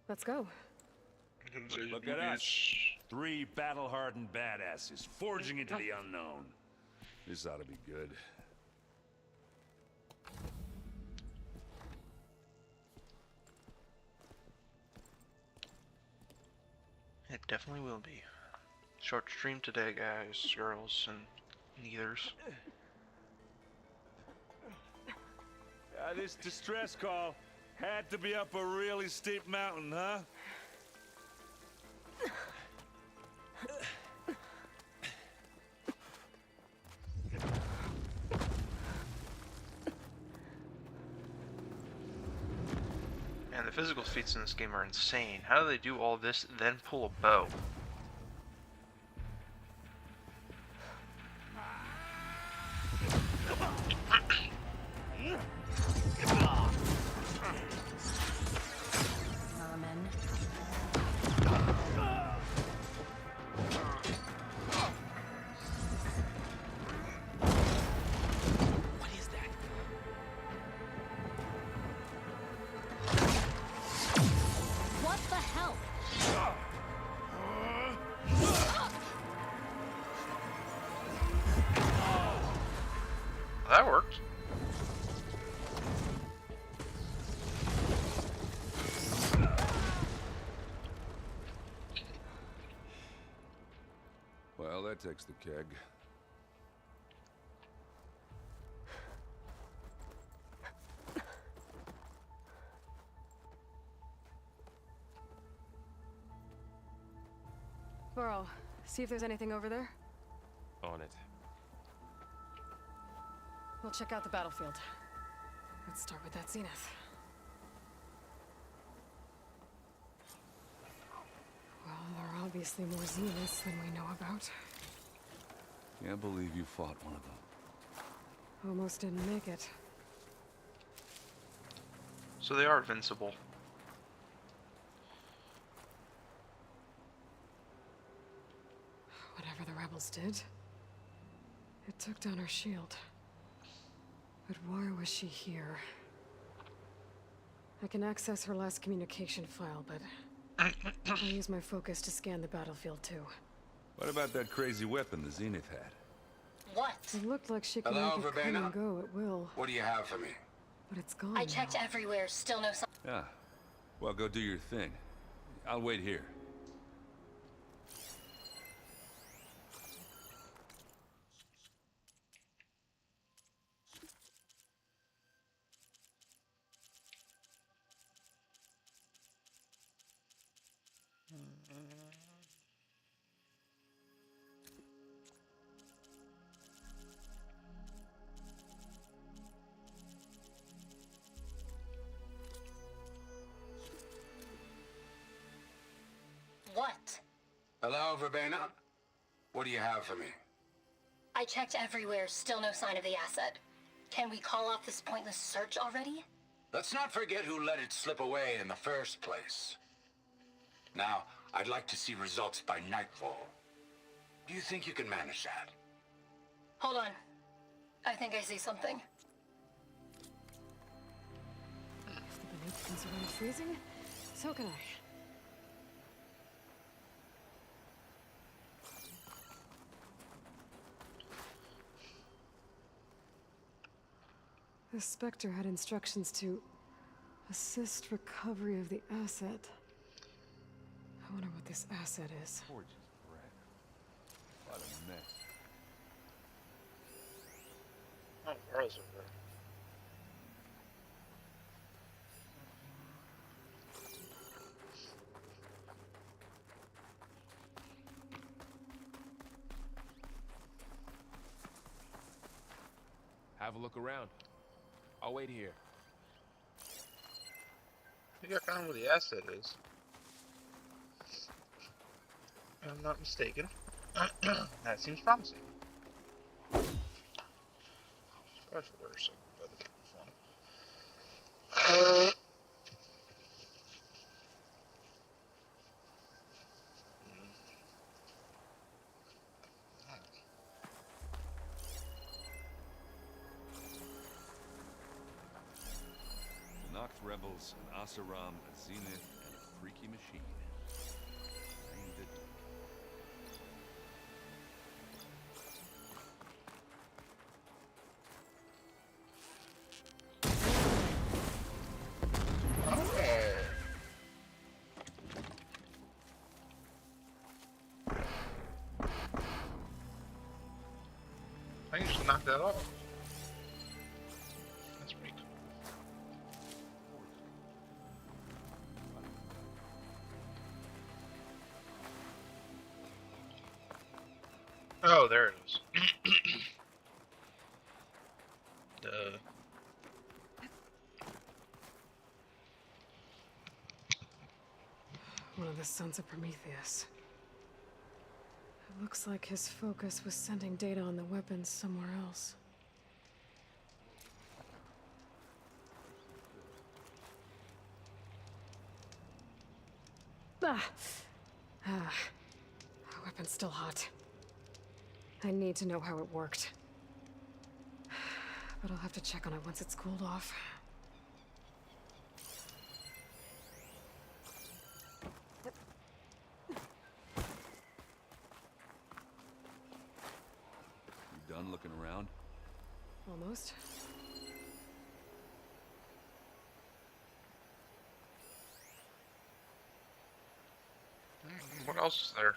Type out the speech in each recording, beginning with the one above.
Let's go. Look at us. 3 battle-hardened badasses forging into the unknown. This ought to be good. It definitely will be. Short stream today, guys, girls, and neithers. This distress call had to be up a really steep mountain, huh? And the physical feats in this game are insane. How do they do all this, then pull a bow? That worked. Well, that takes the keg. Burrow, see if there's anything over there. On it. We'll check out the battlefield. Let's start with that zenith. Well, there are obviously more zeniths than we know about. Can't believe you fought one of them. Almost didn't make it. So they are invincible. Whatever the rebels did, it took down our shield. But why was she here? I can access her last communication file, but I'll use my focus to scan the battlefield too. What about that crazy weapon the Zenith had? What? It looked like she could Hello, make it come Verbena? and go at will, What do you have for me? but it's gone I checked now. everywhere, still no sign. Yeah. Well, go do your thing. I'll wait here. What? Hello, Verbena? What do you have for me? I checked everywhere, still no sign of the asset. Can we call off this pointless search already? Let's not forget who let it slip away in the first place. Now, I'd like to see results by nightfall. Do you think you can manage that? Hold on. I think I see something. If the beneath can survive freezing, so can I. The Spectre had instructions to assist recovery of the asset. I wonder what this asset is. Gorgeous bread. What a mess. Oh, girls over there. Have a look around. I'll wait here. I think I found where the asset is. If I'm not mistaken. That seems promising. Special order something by the phone. The Noct rebels, an Asaram, a Zenith, and a freaky machine. Ain't it? I can just knock that off. That's pretty cool. Oh, there it is. Duh. One of the sons of Prometheus. It looks like his focus was sending data on the weapons somewhere else. Ah. The weapon's still hot. I need to know how it worked. But I'll have to check on it once it's cooled off. You done looking around? Almost. What else is there?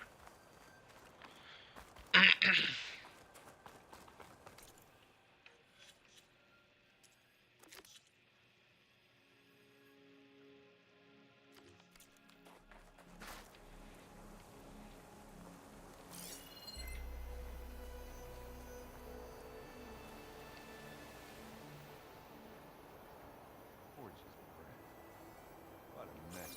What a mess.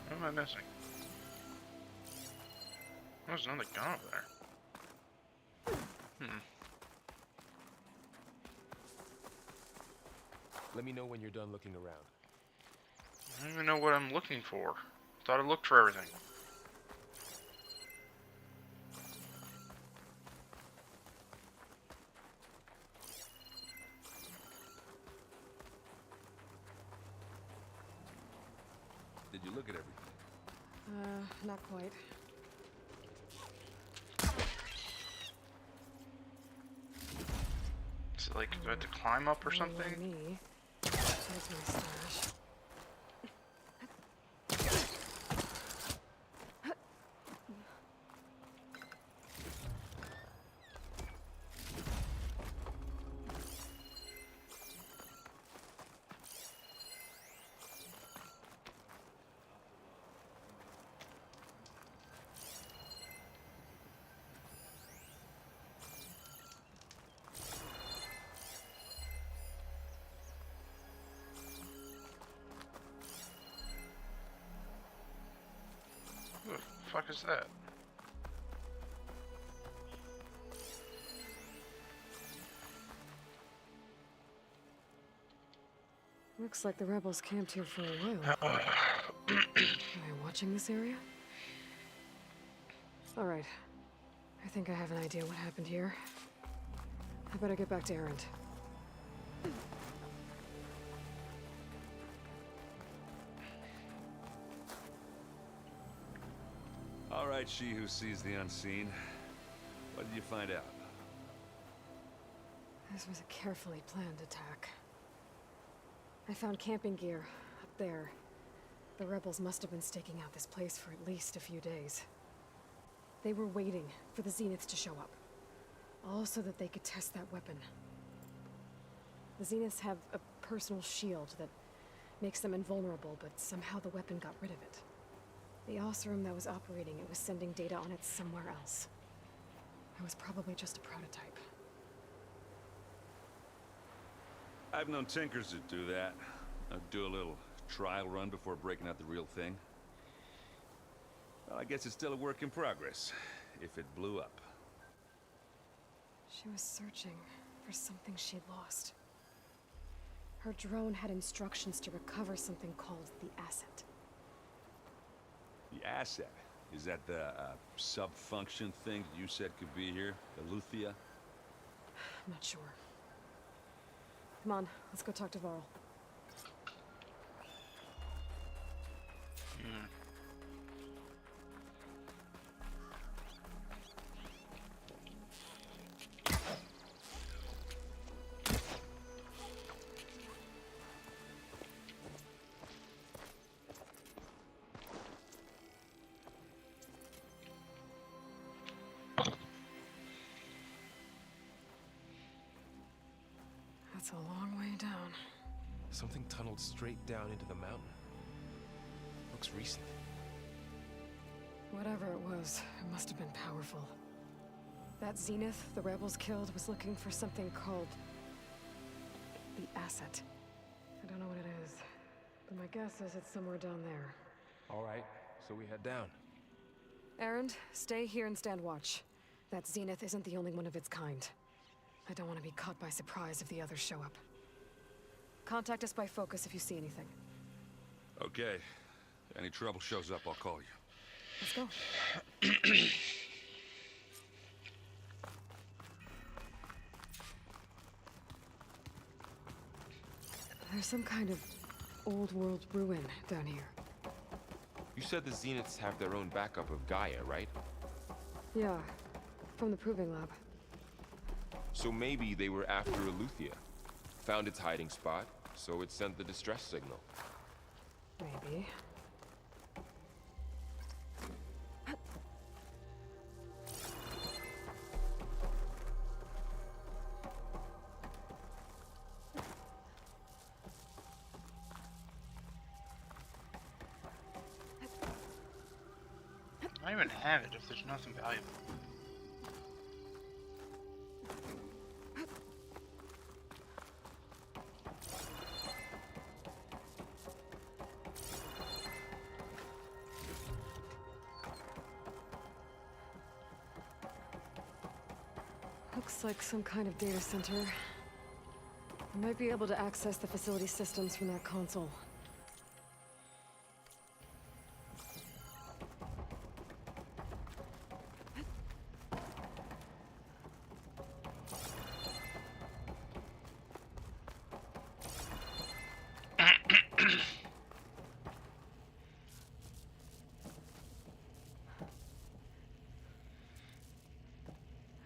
What am I missing? There's another gun over there. Let me know when you're done looking around. I don't even know what I'm looking for. Thought I looked for everything. Did you look at everything? Not quite. Is it like, do I have to climb up or something? Me. There's my stash. Who the fuck is that? Looks like the rebels camped here for a while. Are they watching this area? Alright. I think I have an idea what happened here. I better get back to Erend. All right, she who sees the unseen. What did you find out? This was a carefully planned attack. I found camping gear up there. The rebels must have been staking out this place for at least a few days. They were waiting for the Zeniths to show up. All so that they could test that weapon. The Zeniths have a personal shield that makes them invulnerable, but somehow the weapon got rid of it. The Oseram that was operating it was sending data on it somewhere else. It was probably just a prototype. I've known tinkers that do that. I'd do a little trial run before breaking out the real thing. Well, I guess it's still a work in progress, if it blew up. She was searching for something she'd lost. Her drone had instructions to recover something called the asset. The asset? Is that the sub-function thing you said could be here? The Luthia? I'm not sure. Come on, let's go talk to Varl. That's a long way down. Something tunneled straight down into the mountain. Looks recent. Whatever it was, it must have been powerful. That Zenith the rebels killed was looking for something called the asset. I don't know what it is, but my guess is it's somewhere down there. All right, so we head down. Erend, stay here and stand watch. That Zenith isn't the only one of its kind. I don't want to be caught by surprise if the others show up. Contact us by focus if you see anything. Okay. If any trouble shows up, I'll call you. Let's go. There's some kind of old world ruin down here. You said the Zeniths have their own backup of Gaia, right? Yeah, from the proving lab. So maybe they were after Eleuthia. Found its hiding spot, so it sent the distress signal. Maybe. I don't even have it if there's nothing valuable. Looks like some kind of data center. I might be able to access the facility systems from that console.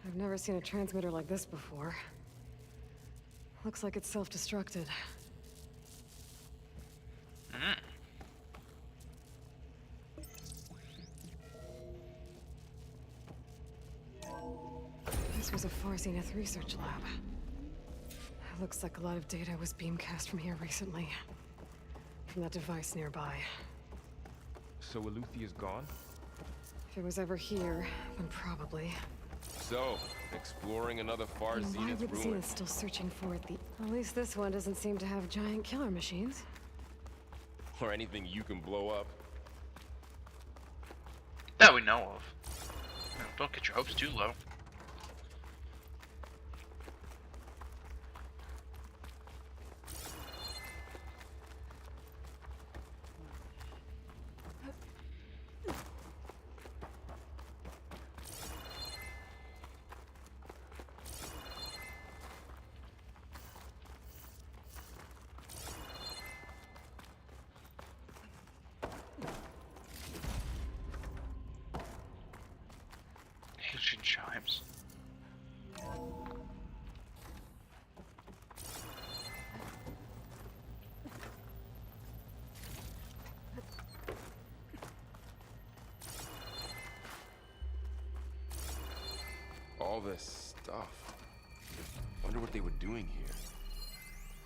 I've never seen a transmitter like this before. Looks like it's self-destructed. This was a Far Zenith research lab. Looks like a lot of data was beamcast from here recently. From that device nearby. So Eleuthia's gone? If it was ever here, then probably. So, exploring another Far And why Zenith would ruin. Zenith still searching for it? At least this one doesn't seem to have giant killer machines. Or anything you can blow up. That we know of. No, don't get your hopes too low. Ancient chimes. All this stuff. Wonder what they were doing here.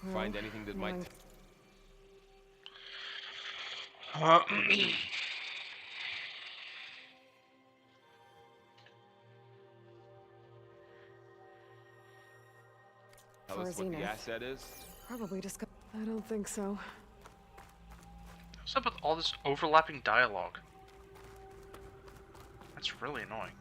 Well, Find anything that might... Tell For us what the Zenith. asset is? Probably discover. I don't think so. What's up with all this overlapping dialogue? That's really annoying.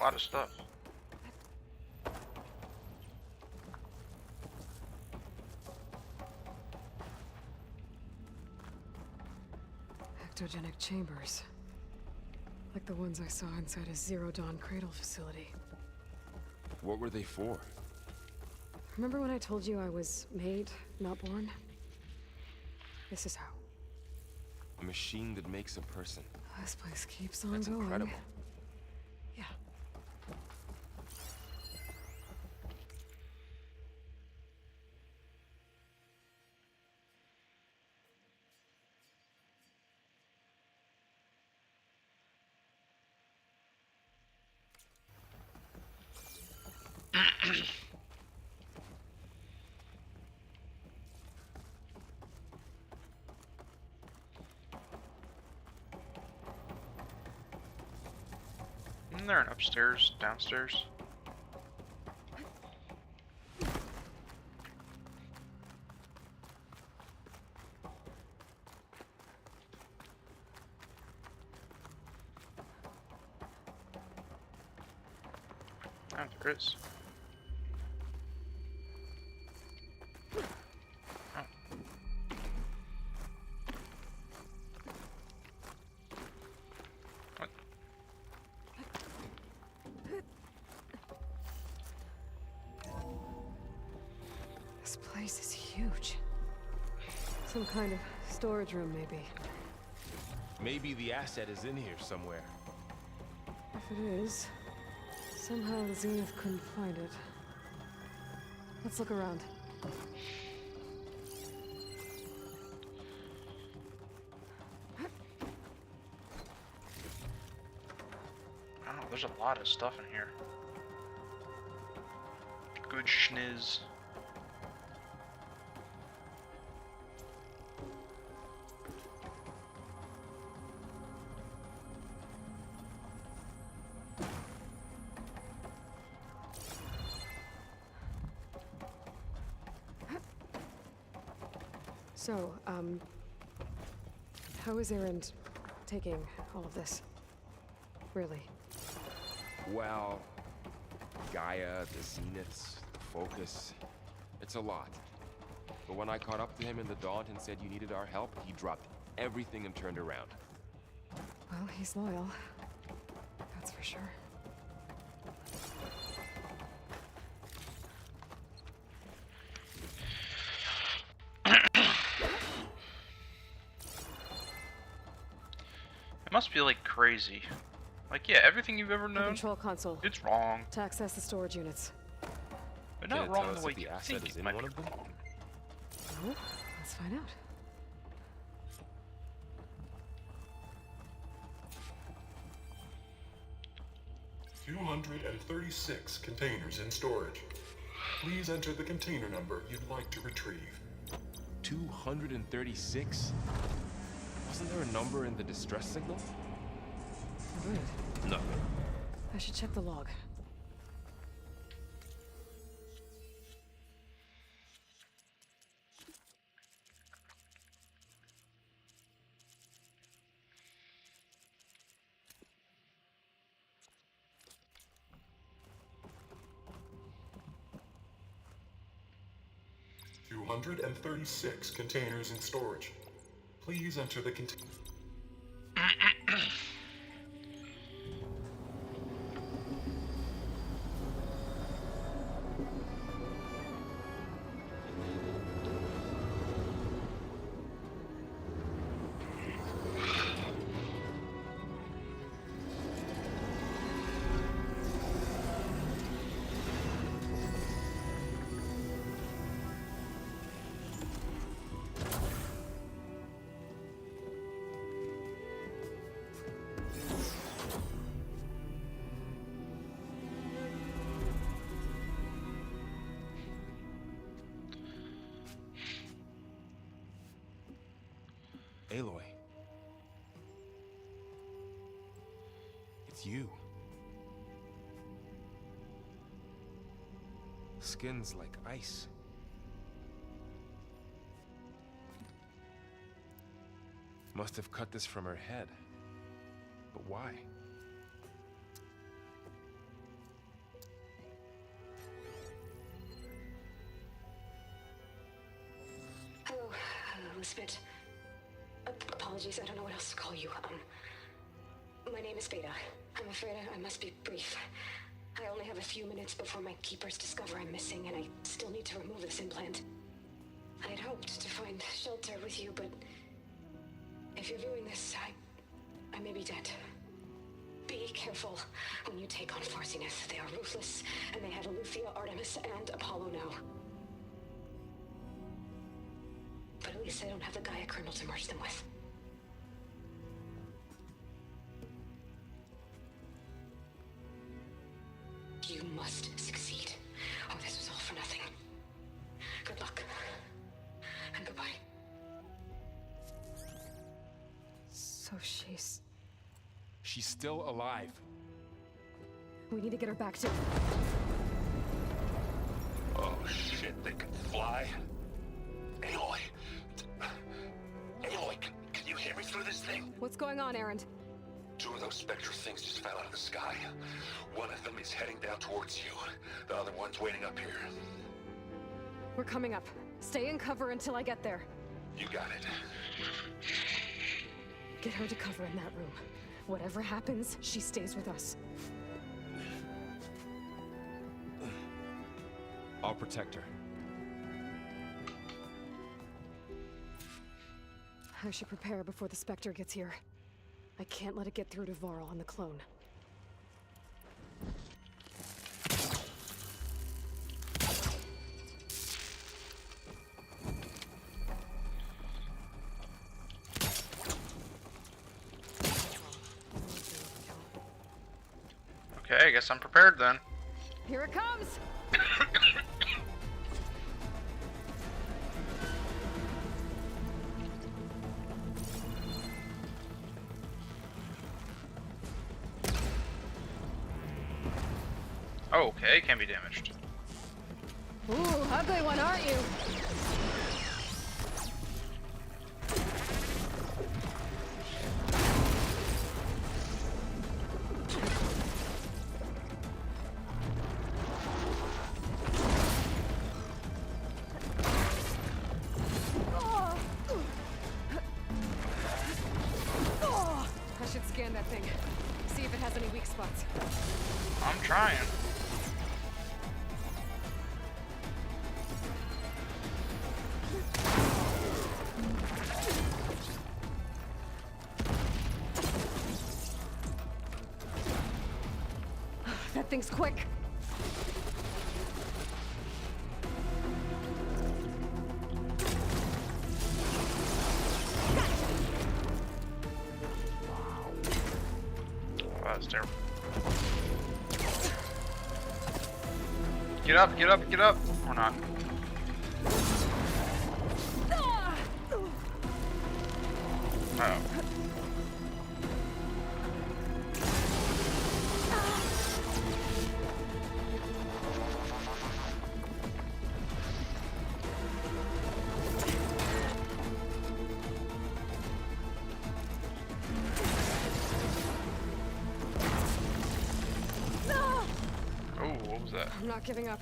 A lot of stuff. Ectogenic chambers. Like the ones I saw inside a Zero Dawn cradle facility. What were they for? Remember when I told you I was made, not born? This is how. A machine that makes a person. This place keeps on That's going. incredible. Yeah. Isn't there an upstairs, downstairs? Oh, there is. Oh. What? This place is huge. Some kind of storage room, maybe. Maybe the asset is in here somewhere. If it is, somehow the Zenith couldn't find it. Let's look around. Oh, there's a lot of stuff in here. Good schniz. So, how is Erend taking all of this? Really? Well, Gaia, the Zeniths, the Focus. It's a lot. But when I caught up to him in the Daunt and said you needed our help, he dropped everything and turned around. Well, he's loyal. That's for sure. It must be like crazy. Like, yeah, everything you've ever The known, control console. it's wrong. To access the storage units. But Can not it wrong tell the us way if the you asset think is it in might one be of them? wrong. Oh, let's find out. $236 containers in storage. Please enter the container number you'd like to retrieve. 236? Wasn't there a number in the distress signal? Right. Nothing. I should check the log. $236 containers in storage. Please enter the container. Aloy. It's you. Skin's like ice. Must have cut this from her head. But why? Spit. Apologies, I don't know what else to call you. My name is Beta. I'm afraid I must be brief. I only have a few minutes before my keepers discover I'm missing, and I still need to remove this implant. I had hoped to find shelter with you, but if you're viewing this, I may be dead. Be careful when you take on Far Zenith. They are ruthless, and they have Aletheia, Artemis, and Apollo now. But at least I don't have the Gaia kernel to merge them with. You must succeed, or this was all for nothing. Good luck. And goodbye. So She's still alive. we need to get her back to... Oh shit, they can fly? Aloy! Aloy, can you hear me through this thing? What's going on, Erend? Two of those spectral things just fell out of the sky. One of them is heading down towards you. The other one's waiting up here. We're coming up. Stay in cover until I get there. You got it. Get her to cover in that room. Whatever happens, she stays with us. I'll protect her. I should prepare before the Spectre gets here. I can't let it get through to Varl and the clone. Okay, I guess I'm prepared then. Here it comes! Okay, can be damaged. Ooh, ugly one, aren't you? I should scan that thing. See if it has any weak spots. I'm trying. That thing's quick. Oh, that was terrible. Get up, get up, get up! Or not. Oh. Oh, what was that? I'm not giving up.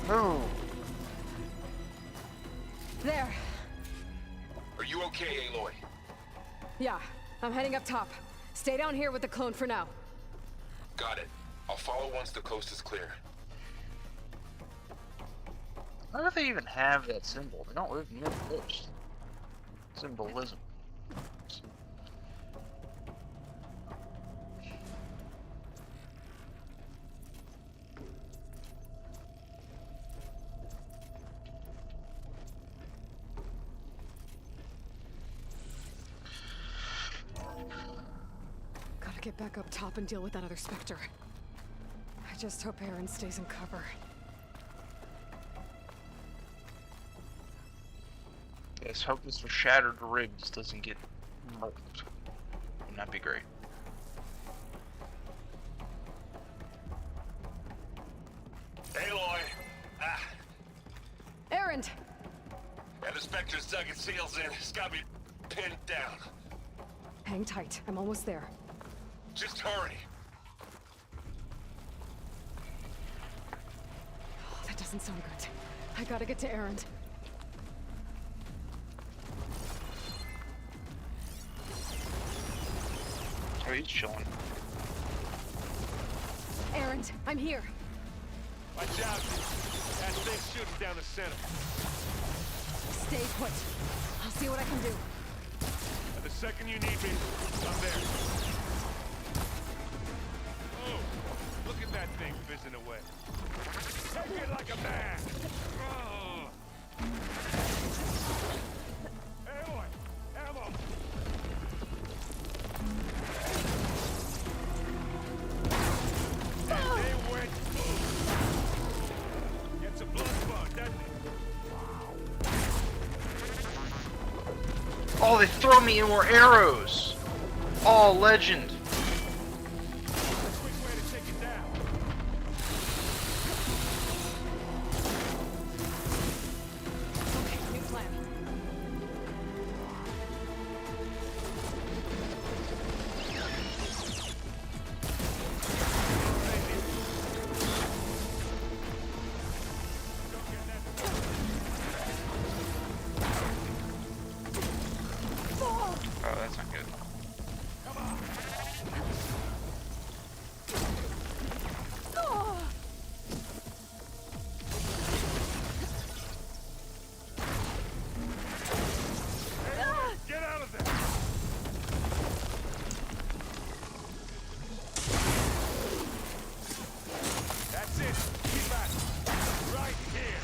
Move. There. Are you okay, Aloy? Yeah, I'm heading up top. Stay down here with the clone for now. Got it. I'll follow once the coast is clear. Why do they even have that symbol? They don't live near the coast. Symbolism. Gotta get back up top and deal with that other Spectre. I just hope Aaron stays in cover. Yes, hope this shattered ribs doesn't get murked. Would not be great. Aloy! Ah, Aaron! yeah, the Spectre's dug its heels in. It's got me pinned down. Hang tight, I'm almost there. Just hurry. Oh, that doesn't sound good. I gotta get to Aaron. Oh, he's chilling. Aaron, I'm here. Watch out. That thing's shooting down the center. Stay put. I'll see what I can do. And the second you need me, I'm there. Oh, look at that thing fizzing away. Take it like a man. Oh. Aloy, ammo. And they went boom. Gets a blood spot, doesn't it? Oh, they throw me in more arrows! Oh, legend. Quick way to take it down. Okay, new plan. Oh, that's not good. Oh! Get out of there! That's it. Keep at it. Right here.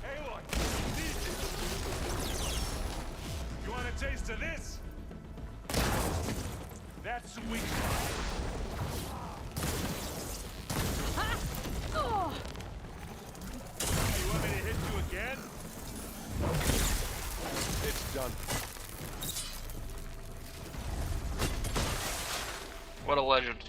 Aloy, need this. You want a taste of this? That's sweet. Oh! You want me to hit you again? It's done. What a legend.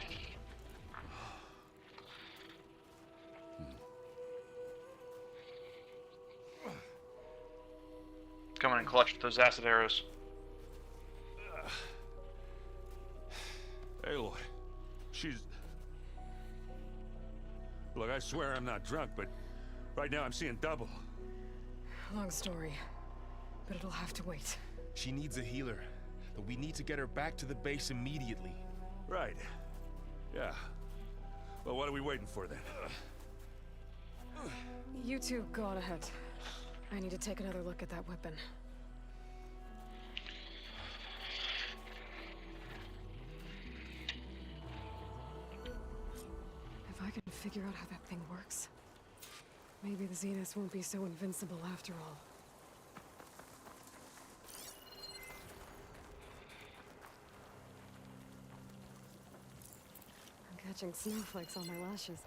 Coming in clutch with those acid arrows. Aloy, she's... Look, I swear I'm not drunk, but right now I'm seeing double. Long story, but it'll have to wait. She needs a healer, but we need to get her back to the base immediately. Right. Yeah. Well, what are we waiting for then? You two go on ahead. I need to take another look at that weapon. If I can figure out how that thing works, maybe the Zeniths won't be so invincible after all. I'm catching snowflakes on my lashes.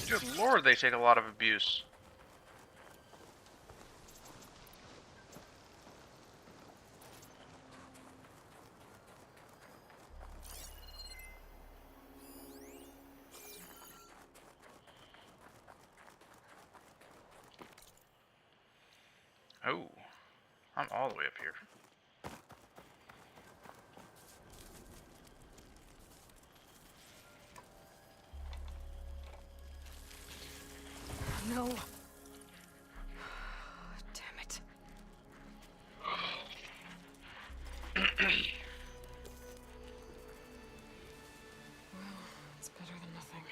Good lord, they take a lot of abuse. Oh, I'm all the way up here. No. Damn it. Well, it's better than nothing.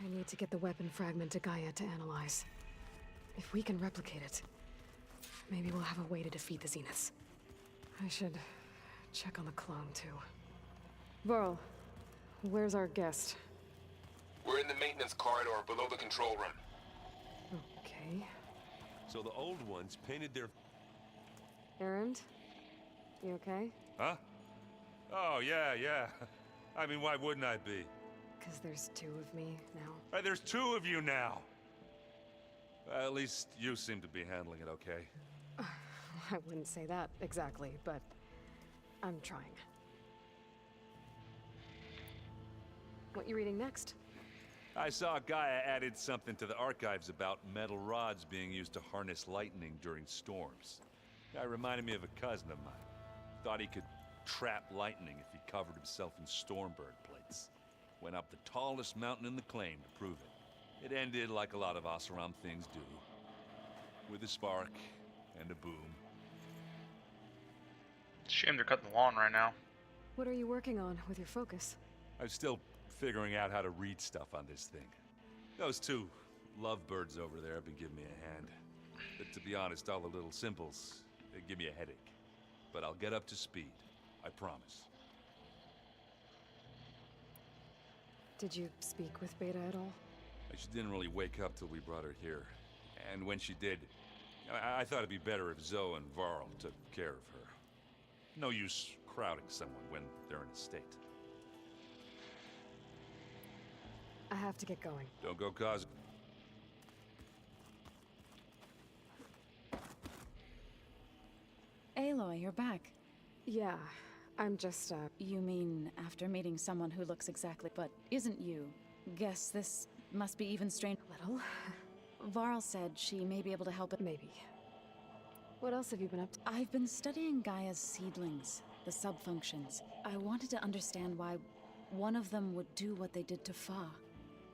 I need to get the weapon fragment to Gaia to analyze. If we can replicate it, maybe we'll have a way to defeat the Zeniths. I should check on the clone, too. Varl, where's our guest? We're in the maintenance corridor below the control room. Okay. So the old ones painted their... Errand? You okay? Huh? Oh, yeah. I mean, why wouldn't I be? Because there's two of me now. There's two of you now! At least you seem to be handling it okay. I wouldn't say that exactly, but I'm trying. What you reading next? I saw Gaia added something to the archives about metal rods being used to harness lightning during storms. Guy reminded me of a cousin of mine. Thought he could trap lightning if he covered himself in Stormbird plates. Went up the tallest mountain in the claim to prove it. It ended like a lot of Oseram things do. With a spark and a boom. Shame they're cutting the lawn right now. What are you working on with your focus? I'm still figuring out how to read stuff on this thing. Those two lovebirds over there have been giving me a hand. But to be honest, all the little symbols, they give me a headache. But I'll get up to speed. I promise. Did you speak with Beta at all? She didn't really wake up till we brought her here. And when she did, I thought it'd be better if Zoe and Varl took care of her. No use crowding someone when they're in a state. I have to get going. Don't go cause... Aloy, you're back. Yeah, I'm just, You mean after meeting someone who looks exactly but isn't you? Guess this must be even strange. little. Varl said she may be able to help it. Maybe. What else have you been up to? I've been studying Gaia's seedlings, the subfunctions. I wanted to understand why one of them would do what they did to Fa.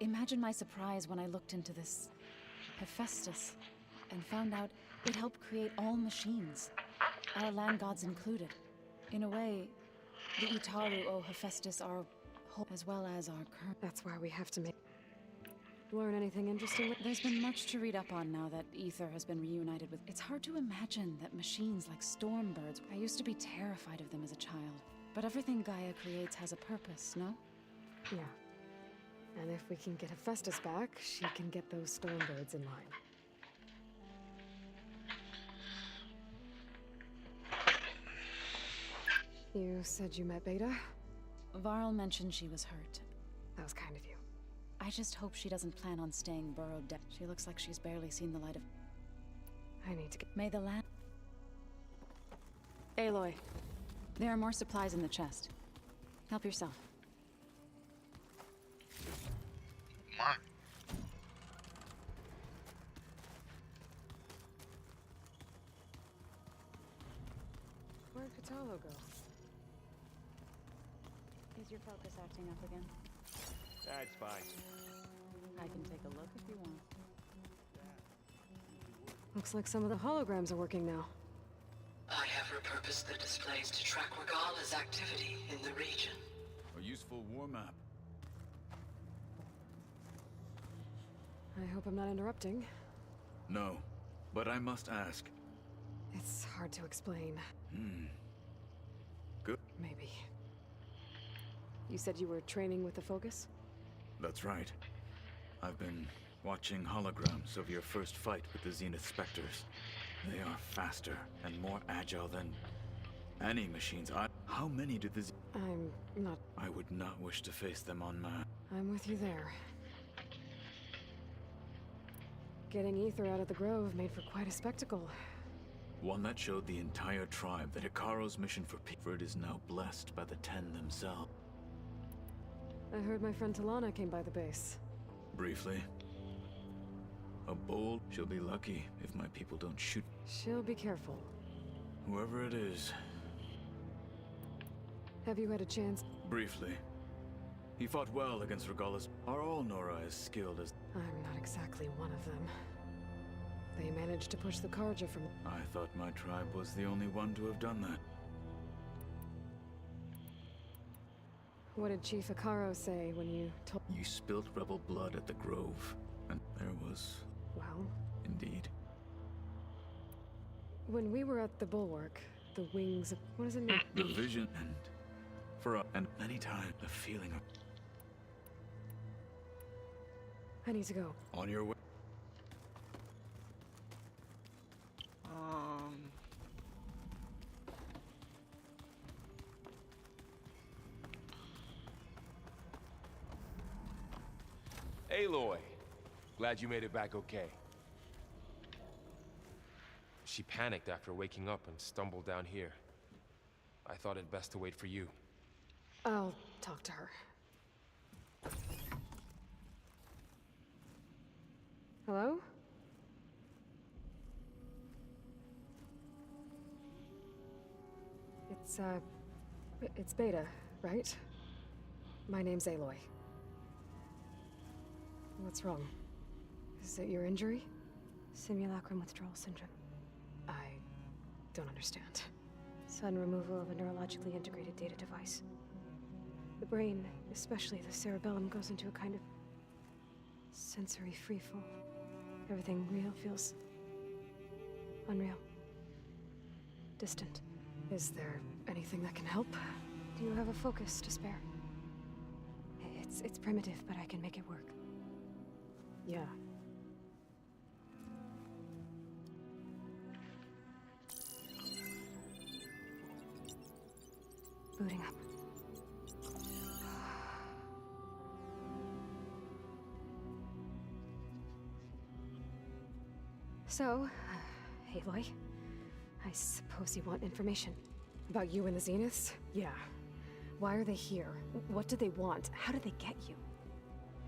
Imagine my surprise when I looked into this Hephaestus and found out it helped create all machines, our land gods included. In a way, the Itaru owe Hephaestus our hope as well as our current. That's why we have to make... Learn anything interesting? There's been much to read up on now that Ether has been reunited with. It's hard to imagine that machines like Stormbirds. I used to be terrified of them as a child. But everything Gaia creates has a purpose, no? Yeah. And if we can get Hephaestus back, she can get those Stormbirds in line. You said you met Beta? Varl mentioned she was hurt. That was kind of you. I just hope she doesn't plan on staying burrowed down. She looks like she's barely seen the light of... I need to get... May the land... Aloy, there are more supplies in the chest. Help yourself. My. Where'd Katalo go? Is your focus acting up again? That's fine. I can take a look if you want. Looks like some of the holograms are working now. I have repurposed the displays to track Regala's activity in the region. A useful war map. I hope I'm not interrupting. No, but I must ask. It's hard to explain. Good. Maybe. You said you were training with the focus? That's right. I've been watching holograms of your first fight with the Zenith Spectres. They are faster and more agile than any machines. How many do the I'm not... I would not wish to face them on my... I'm with you there. Getting Ether out of the Grove made for quite a spectacle. One that showed the entire tribe that Hikaru's mission for Pickford is now blessed by the Ten themselves. I heard my friend Talana came by the base. Briefly. A bold, she'll be lucky if my people don't shoot. She'll be careful. Whoever it is. Have you had a chance? Briefly. He fought well against Regalla's. Are all Nora as skilled as... I'm not exactly one of them. They managed to push the Karja from... I thought my tribe was the only one to have done that. What did Chief Akaro say when you told... You spilt rebel blood at the Grove, and there was... Well? Indeed. When we were at the Bulwark, the wings of... What does it mean? The vision and... and many times the feeling of... I need to go. On your way. Aloy, glad you made it back okay. She panicked after waking up and stumbled down here. I thought it best to wait for you. I'll talk to her. Hello? It's Beta, right? My name's Aloy. What's wrong? Is it your injury? Simulacrum withdrawal syndrome. I don't understand. Sudden removal of a neurologically integrated data device. The brain, especially the cerebellum, goes into a kind of sensory freefall. Everything real feels unreal. Distant. Is there anything that can help? Do you have a focus to spare? It's primitive, but I can make it work. Yeah. Booting up. So, Aloy, I suppose you want information. About you and the Zeniths? Yeah. Why are they here? What do they want? How did they get you?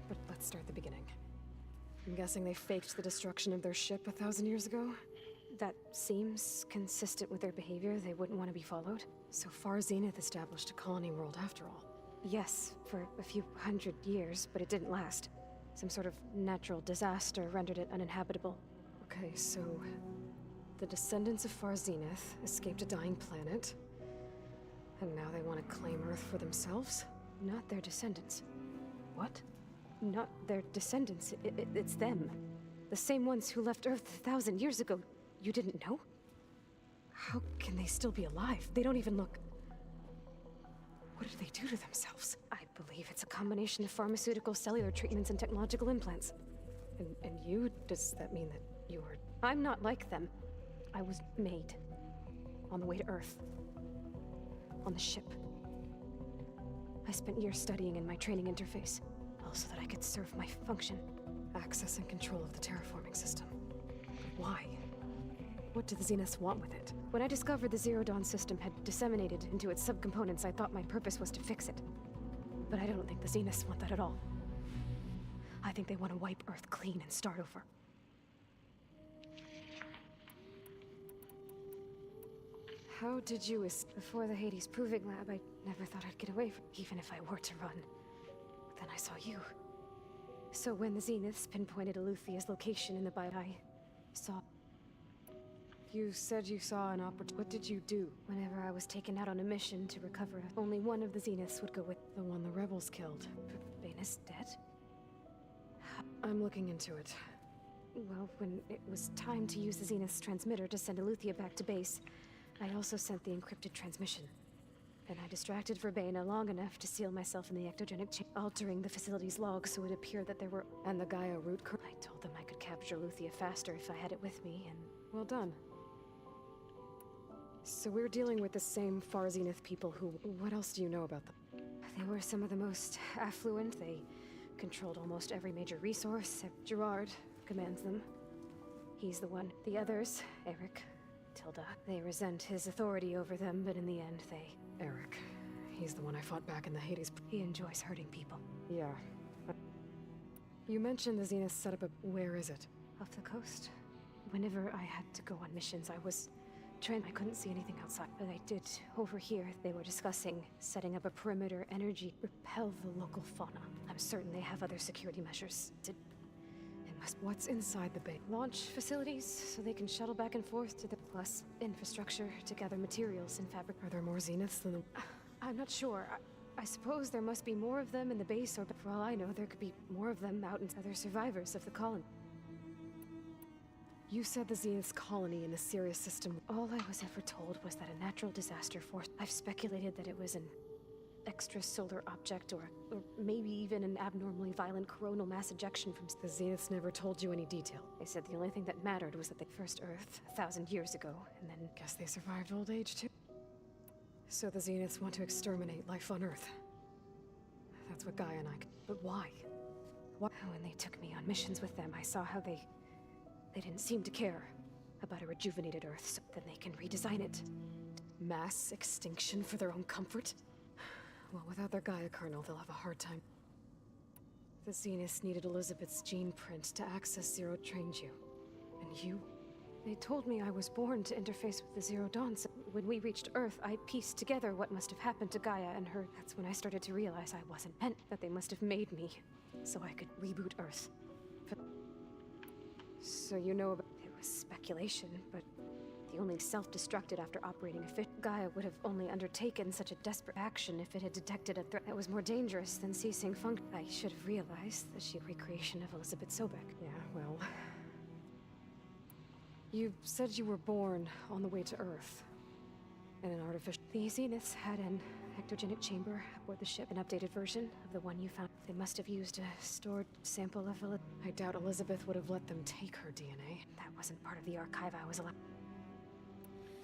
But let's start at the beginning. I'm guessing they faked the destruction of their ship 1,000 years ago? That seems consistent with their behavior. They wouldn't want to be followed. So far, Zenith established a colony world after all. Yes, for a few hundred years, but it didn't last. Some sort of natural disaster rendered it uninhabitable. Okay, so... the descendants of Far Zenith escaped a dying planet, and now they want to claim Earth for themselves? Not their descendants. What? Not their descendants. It's them. The same ones who left Earth 1,000 years ago. You didn't know? How can they still be alive? They don't even look... What did they do to themselves? I believe it's a combination of pharmaceutical, cellular treatments, and technological implants. And you? Does that mean that you were... I'm not like them. I was made. On the way to Earth. On the ship. I spent years studying in my training interface. All so that I could serve my function. Access and control of the terraforming system. Why? What do the Zeniths want with it? When I discovered the Zero Dawn system had disseminated into its subcomponents, I thought my purpose was to fix it. But I don't think the Zeniths want that at all. I think they want to wipe Earth clean and start over. How did you Before the Hades Proving Lab, I never thought I'd get away from even if I were to run. But then I saw you. So when the Zeniths pinpointed Aleuthia's location in the I saw... You said you saw an opportunity. What did you do? Whenever I was taken out on a mission to recover, only one of the Zeniths would go with... The one the rebels killed. Baina's dead? I'm looking into it. Well, when it was time to use the Zenith's transmitter to send Aleuthia back to base, I also sent the encrypted transmission. Then I distracted Verbaina long enough to seal myself in the ectogenic chain, altering the facility's logs so it appeared that there were... And the Gaia root kernel? I told them I could capture Aleuthia faster if I had it with me, and... Well done. So we're dealing with the same Far Zenith people who... What else do you know about them? They were some of the most affluent. They controlled almost every major resource. Gerard commands them. He's the one. The others, Eric, Tilda, they resent his authority over them, but in the end, they... Eric. He's the one I fought back in the Hades... He enjoys hurting people. Yeah. You mentioned the Zenith setup. Where is it? Off the coast. Whenever I had to go on missions, I was I couldn't see anything outside, but I did overhear they were discussing setting up a perimeter energy repel the local fauna. I'm certain they have other security measures. It must. What's inside the base? Launch facilities, so they can shuttle back and forth to the plus infrastructure to gather materials and fabric. Are there more Zeniths than the... I'm not sure. I suppose there must be more of them in the base, or for all I know, there could be more of them out in other survivors of the colony. You said the Zenith's colony in the Sirius system. All I was ever told was that a natural disaster forced. I've speculated that it was an extrasolar object, or maybe even an abnormally violent coronal mass ejection from... The Zeniths never told you any detail. They said the only thing that mattered was that they first Earth 1,000 years ago, and then... Guess they survived old age too. So the Zeniths want to exterminate life on Earth. That's what Gaia and I... But why? When they took me on missions with them, I saw how they didn't seem to care about a rejuvenated Earth, so then they can redesign it. Mass extinction for their own comfort? Well, without their Gaia kernel, they'll have a hard time. The Zeniths needed Elizabeth's gene print to access Zero trained you. And you? They told me I was born to interface with the Zero Dawn, so when we reached Earth, I pieced together what must have happened to Gaia and her. That's when I started to realize I wasn't meant, that they must have made me, so I could reboot Earth. So you know about... It was speculation, but the only self-destructed after operating a fit. Gaia would have only undertaken such a desperate action if it had detected a threat that was more dangerous than ceasing function. I should have realized the sheer recreation of Elizabeth Sobek. Yeah, well... You said you were born on the way to Earth. In an artificial... The Zeniths had an ectogenic chamber aboard the ship, an updated version of the one you found. They must have used a stored sample of Elizabeth. I doubt Elizabeth would have let them take her DNA. That wasn't part of the archive I was allowed.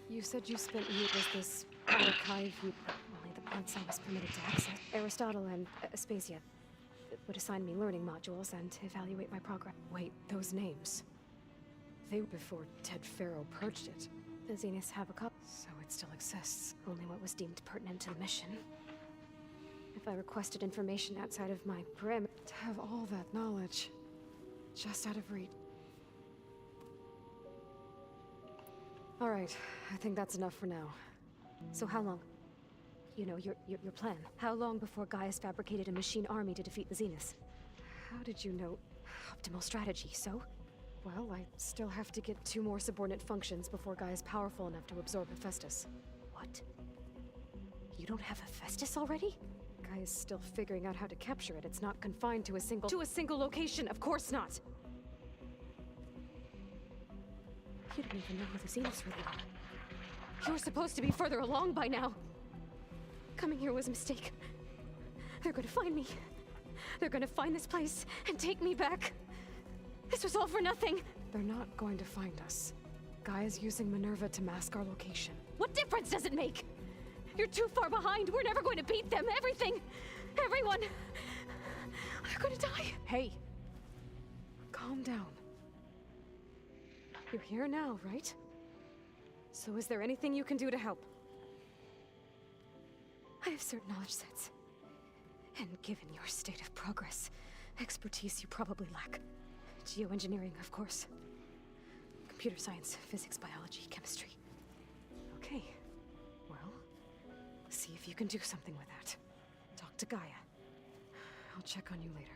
You said you spent years with this archive. Only the parts I was permitted to access. Aristotle and Aspasia would assign me learning modules and evaluate my progress. Wait, those names. They were before Ted Farrow purged it. The Zeniths have a copy. So it still exists. Only what was deemed pertinent to the mission. If I requested information outside of my perimeter... To have all that knowledge, just out of reach. All right, I think that's enough for now. So how long? You know, your plan. How long before Gaia's fabricated a machine army to defeat the Zeniths? How did you know? Optimal strategy, so? Well, I still have to get 2 more subordinate functions before Gaia's powerful enough to absorb Hephaestus. What? You don't have Hephaestus already? Gaia's still figuring out how to capture it. It's not confined to a single location, of course not! You don't even know who the Zeniths really are. You were supposed to be further along by now. Coming here was a mistake. They're gonna find me. They're gonna find this place and take me back. This was all for nothing. They're not going to find us. Gaia's using Minerva to mask our location. What difference does it make? You're too far behind. We're never going to beat them. Everything. Everyone. They're gonna die. Hey. Calm down. You're here now, right? So is there anything you can do to help? I have certain knowledge sets. And given your state of progress, expertise you probably lack. Geoengineering, of course. Computer science, physics, biology, chemistry. Okay. Well, see if you can do something with that. Talk to Gaia. I'll check on you later.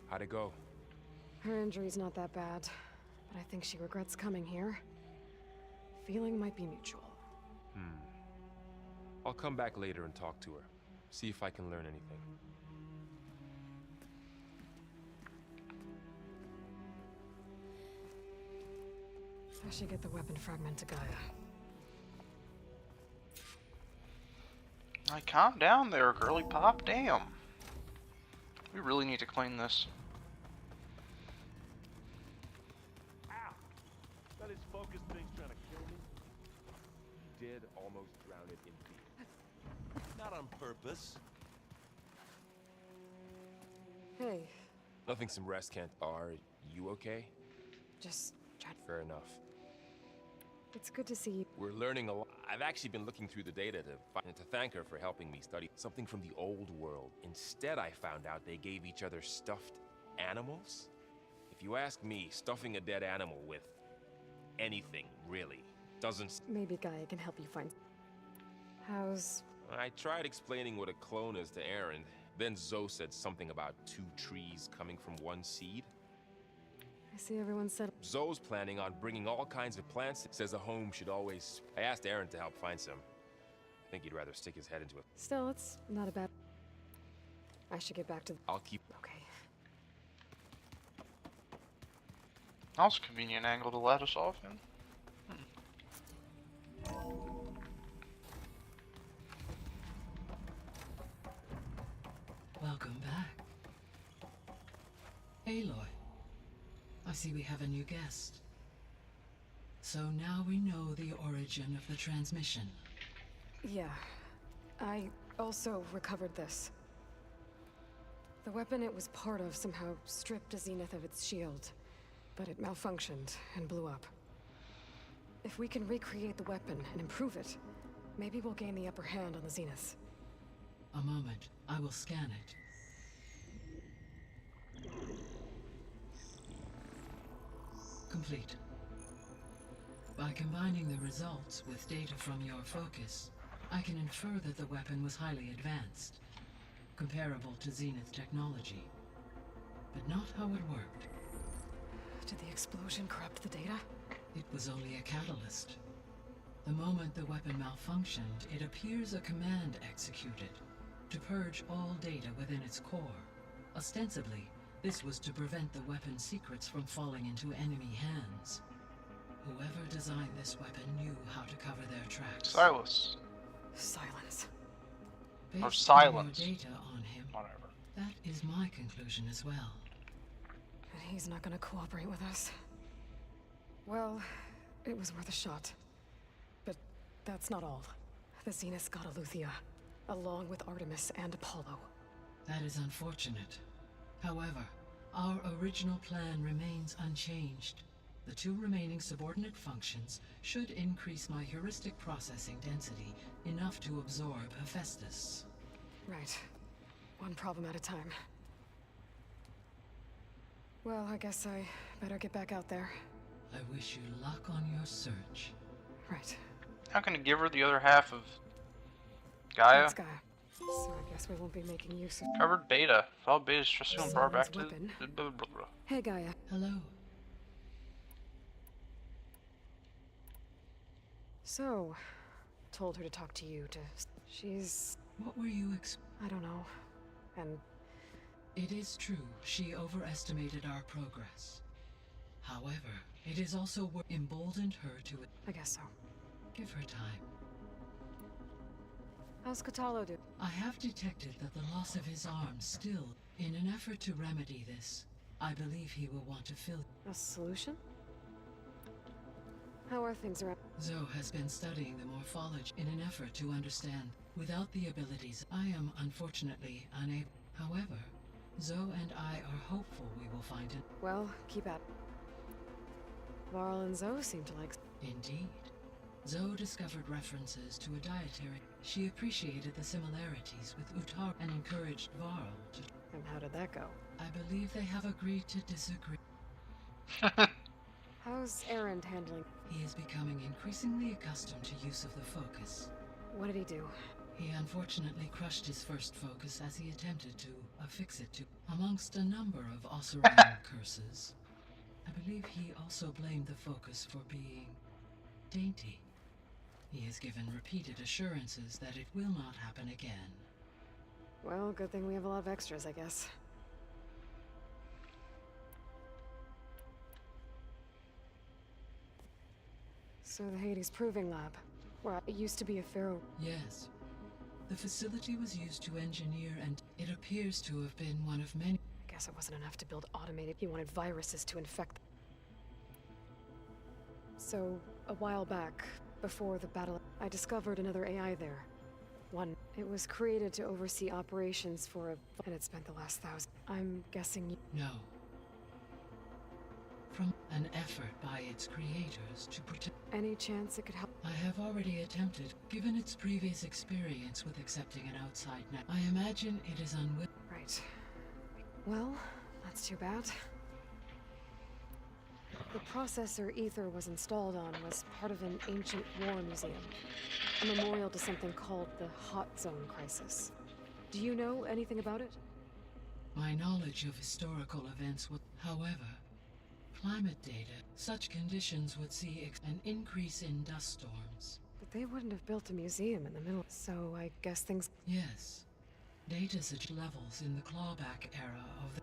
How'd it go? Her injury's not that bad, but I think she regrets coming here. Feeling might be mutual. I'll come back later and talk to her. See if I can learn anything. I should get the weapon fragment to Gaia. Calm down there, girly pop. Damn. We really need to clean this. Ow! That is focus thing's trying to kill me. He did almost drown it in fear. Not on purpose. Hey. Nothing some rest can't. Are you okay? Just try. Fair enough. It's good to see you. We're learning a lot. I've actually been looking through the data to thank her for helping me study something from the old world. Instead, I found out they gave each other stuffed animals. If you ask me, stuffing a dead animal with anything, really, doesn't... Maybe Gaia can help you find... How's... I tried explaining what a clone is to Aaron. Then Zoe said something about 2 trees coming from 1 seed. I see everyone said... Zoe's planning on bringing all kinds of plants. Says a home should always... I asked Aaron to help find some. I think he'd rather stick his head into it. Still, it's not a bad... I should get back to... I'll keep... Okay. That was a convenient angle to let us off in. Welcome back. Aloy, I see we have a new guest. So now we know the origin of the transmission. Yeah. I also recovered this. The weapon it was part of somehow stripped a Zenith of its shield, but it malfunctioned and blew up. If we can recreate the weapon and improve it, maybe we'll gain the upper hand on the Zeniths. A moment, I will scan it. Complete. By combining the results with data from your focus, I can infer that the weapon was highly advanced, comparable to Zenith technology, but not how it worked. Did the explosion corrupt the data? It was only a catalyst. The moment the weapon malfunctioned, it appears a command executed to purge all data within its core. Ostensibly, this was to prevent the weapon's secrets from falling into enemy hands. Whoever designed this weapon knew how to cover their tracks. Silas. Silence. Or Based silence. on your data on him, Whatever. that is my conclusion as well. And he's not gonna cooperate with us. Well, it was worth a shot. But that's not all. The Zeniths got Aletheia, along with Artemis and Apollo. That is unfortunate. However, our original plan remains unchanged. The 2 remaining subordinate functions should increase my heuristic processing density enough to absorb Hephaestus. Right. One problem at a time. Well, I guess I better get back out there. I wish you luck on your search. Right. How can I give her the other half of Gaia? That's Gaia. So I guess we won't be making use of... Covered beta. Follow beta is just going bar back to... weapon. Hey, Gaia. Hello. So, told her to talk to you to... She's... What were you I don't know. And... It is true, she overestimated our progress. However, it is also emboldened her to... I guess so. Give her time. How's Catalo do? I have detected that the loss of his arm still... In an effort to remedy this, I believe he will want to fill... A solution? How are things around? Zoe has been studying the morphology in an effort to understand. Without the abilities, I am unfortunately unable. However, Zoe and I are hopeful we will find it. Well, keep at. Varl and Zoe seem to like... Indeed. Zoe discovered references to a dietary. She appreciated the similarities with Utar and encouraged Varl to... And how did that go? I believe they have agreed to disagree. How's Aaron handling? He is becoming increasingly accustomed to use of the focus. What did he do? He unfortunately crushed his first focus as he attempted to affix it to, amongst a number of Osirian curses. I believe he also blamed the focus for being dainty. He has given repeated assurances that it will not happen again. Well, good thing we have a lot of extras, I guess. So the Hades Proving Lab, where it used to be a pharaoh... Yes. The facility was used to engineer, and it appears to have been one of many... I guess it wasn't enough to build automated... He wanted viruses to infect... So, a while back, before the battle, I discovered another AI there. One. It was created to oversee operations for a... And it spent the last 1,000... I'm guessing you... No. From an effort by its creators to protect... Any chance it could help? I have already attempted, given its previous experience with accepting an outside net. I imagine it is unwilling. Right. Well, that's too bad. The processor Ether was installed on was part of an ancient war museum. A memorial to something called the Hot Zone Crisis. Do you know anything about it? My knowledge of historical events would, however, climate data, such conditions would see an increase in dust storms. But they wouldn't have built a museum in the middle, so I guess things... Yes. Data such levels in the clawback era of the...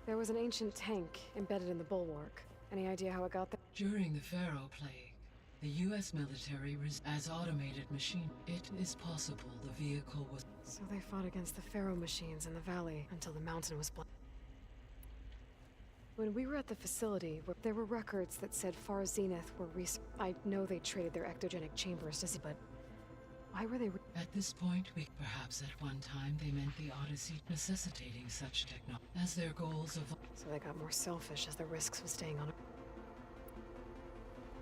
There was an ancient tank embedded in the bulwark. Any idea how it got there? During the Pharaoh Plague, the U.S. military as automated machine. It is possible the vehicle was... So they fought against the Pharaoh machines in the valley until the mountain was blown. When we were at the facility, there were records that said Far Zenith were I know they traded their ectogenic chambers to but why were they... At this point, perhaps at one time they meant the Odyssey necessitating such technology as their goals of... So they got more selfish as the risks of staying on it.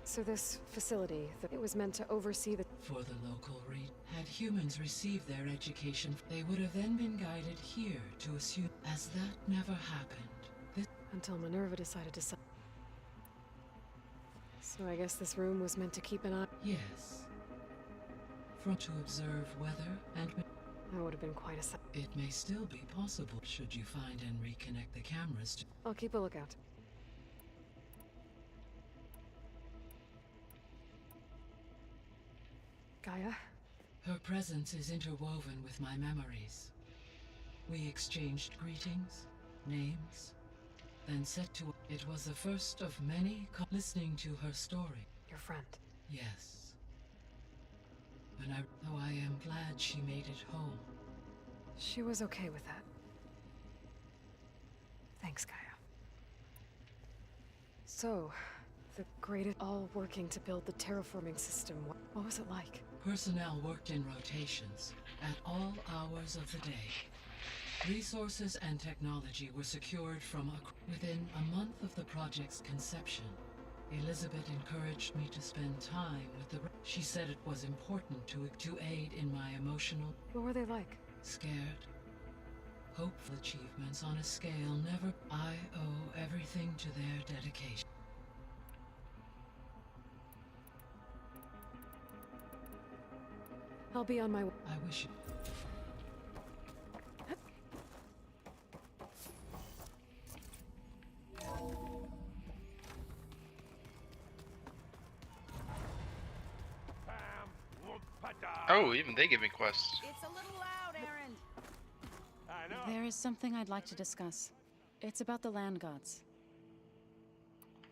So this facility, it was meant to oversee the... For the local had humans received their education, they would have then been guided here to assume... As that never happened. Until Minerva decided to... So I guess this room was meant to keep an eye... Yes. To observe weather and... That would have been quite a... It may still be possible should you find and reconnect the cameras to... I'll keep a lookout. Gaia? Her presence is interwoven with my memories. We exchanged greetings, names, then set to... It was the first of many listening to her story. Your friend? Yes. And though I am glad she made it home. She was okay with that. Thanks, Gaia. So, the greatest... all working to build the terraforming system. What was it like? Personnel worked in rotations, at all hours of the day. Resources and technology were secured from within a month of the project's conception. Elizabeth encouraged me to spend time with the... She said it was important to aid in my emotional... What were they like? Scared. Hopeful achievements on a scale never... I owe everything to their dedication. I'll be on my way. I wish you... Oh, even they give me quests. It's a little loud, Aaron. I know. There is something I'd like to discuss. It's about the land gods.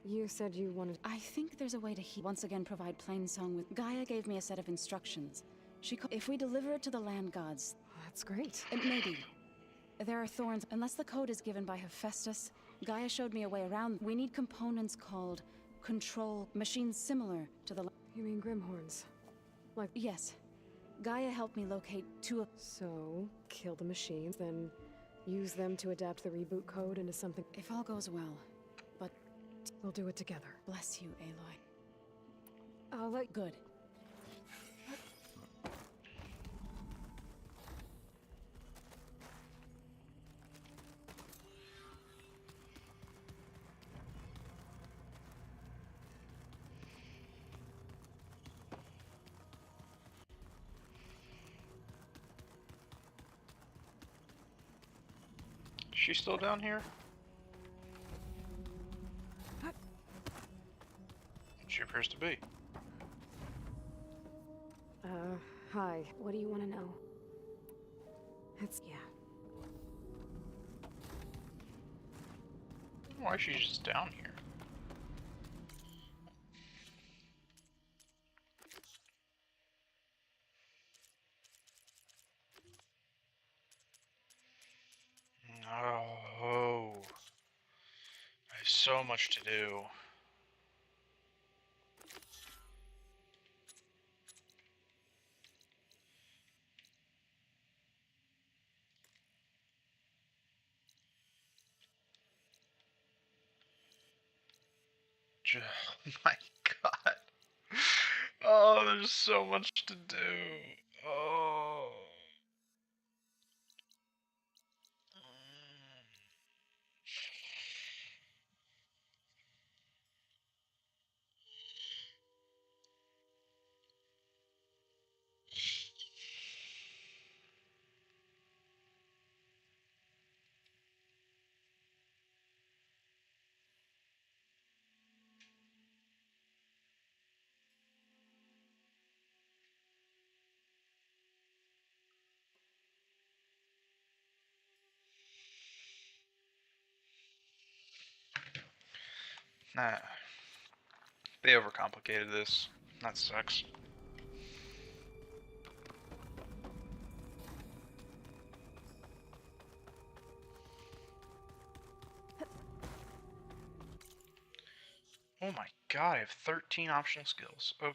You said you wanted... I think there's a way to once again provide Plainsong with... Gaia gave me a set of instructions. If we deliver it to the land gods... That's great. Maybe. There are thorns. Unless the code is given by Hephaestus, Gaia showed me a way around. We need components called control machines similar to the... You mean Grimhorns? Like... Yes. Gaia helped me locate two of... So, kill the machines, then use them to adapt the reboot code into something... If all goes well. But... We'll do it together. Bless you, Aloy. I'll let... Good. She's still down here? She appears to be. Hi. What do you want to know? It's... Yeah. Why is she just down here? Oh, I have so much to do. Oh my god. There's so much to do. Oh. Nah. They overcomplicated this. That sucks. Oh my god, I have 13 optional skills. Okay.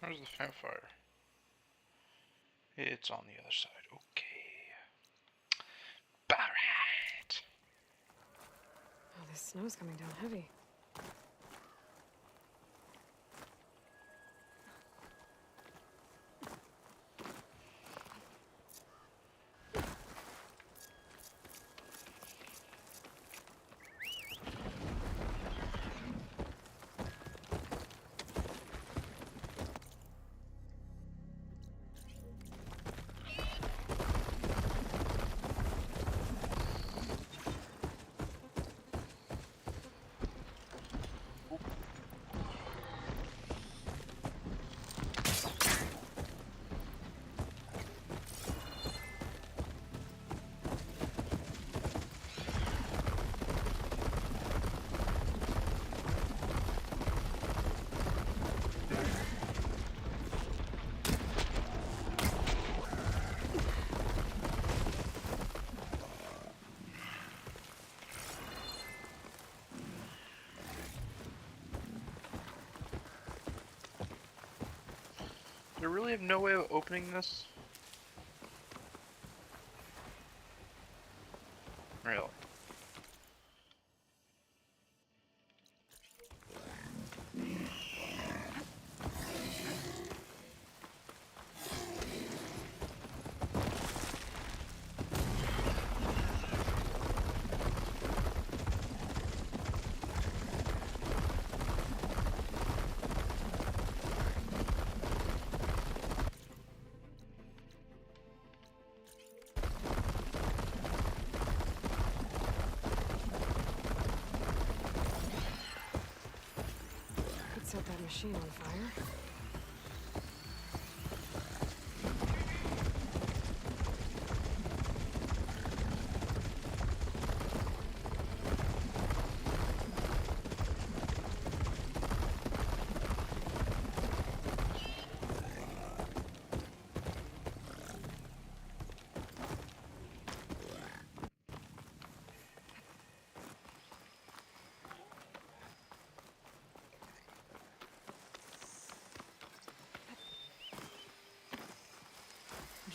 Where's the campfire? It's on the other side. Okay. Alright. Oh, this snow's coming down heavy. Do we really have no way of opening this? Really? Set that machine on fire.